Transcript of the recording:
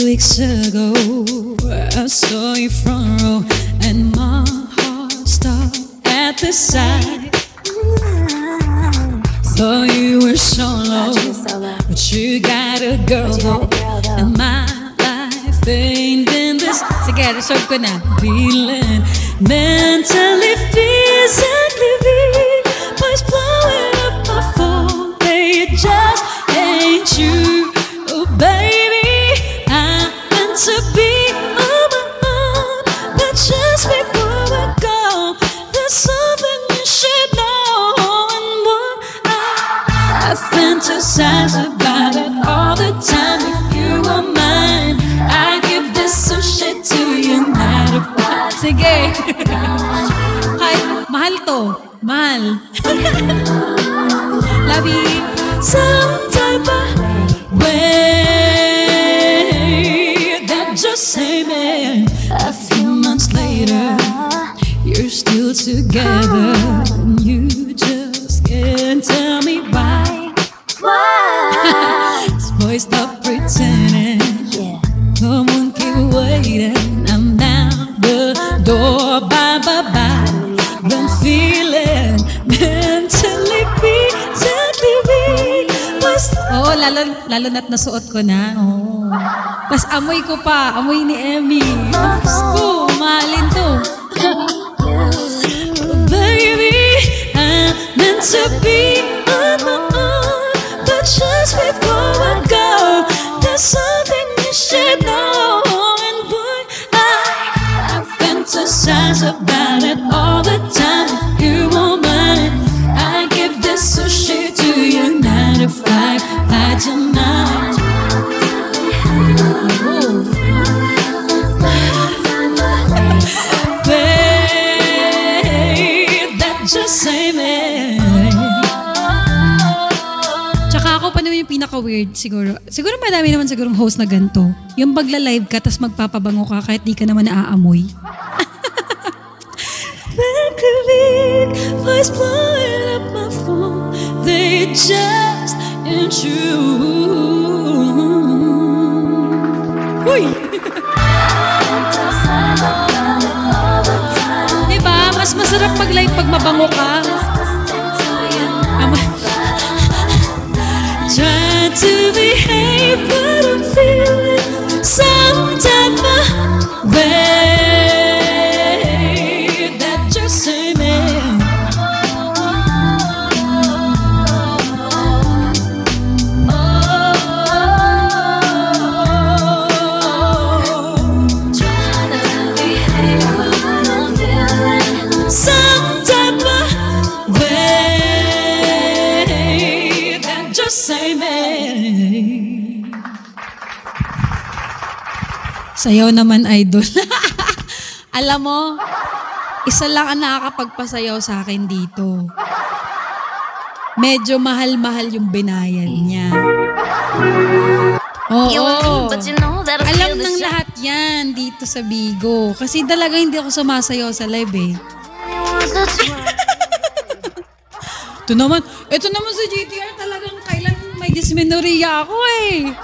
weeks ago, I saw you front row, and my heart stopped at the sight. Thought you were solo, but you got a girl though, and my life ain't been this. Sige, reserve ko na. Feeling mentally, physically, boys blowing up my phone. They just ain't you, oh baby. I meant to be on my own, but just before I go, there's something you should know. And what I fantasize about it all the time. If you were mine, I give this some shit to you, not a fight. Sige. Kahit mahal to. Mahal. Love you. Some type of way that just say me. A few months later, you're still together, and you just can't tell me why. This boy, stop pretending. Come on, keep waiting. I'm down the door. Bye, bye, bye. Been feeling mentally weak. Oh, lalo na't nasuot ko na. Oh. Tapos amoy ko pa. Amoy ni Emmy. Tapos ko, mahalin to. Baby, I'm meant to be on my own, but just before I go, there's something you should know. And boy, I fantasize about it all the time. If you won't mind, I give this sushi to you, 9 to 5, by tonight. Babe, that just say me. Tsaka ako pa naman yung pinaka-weird siguro. Siguro madami naman sigurong host na ganito. Yung magla-live ka tas magpapabango ka kahit di ka naman naaamoy. Voice blowing up my phone. They just ain't true. Uy! Diba? Mas masarap mag-live pag mabango ka. Try to behave, but I'm feeling some type of way that just say me. Some type of way that just say me. Sayaw naman, idol. Alam mo, isa lang ang nakakapagpasayaw sa akin dito. Medyo mahal-mahal yung binayan niya. Oo. Alam ng lahat yan dito sa Bigo. Kasi talaga hindi ako sumasayaw sa live eh. Ito naman sa GTR talagang kailan may dysmenorrhea ako eh.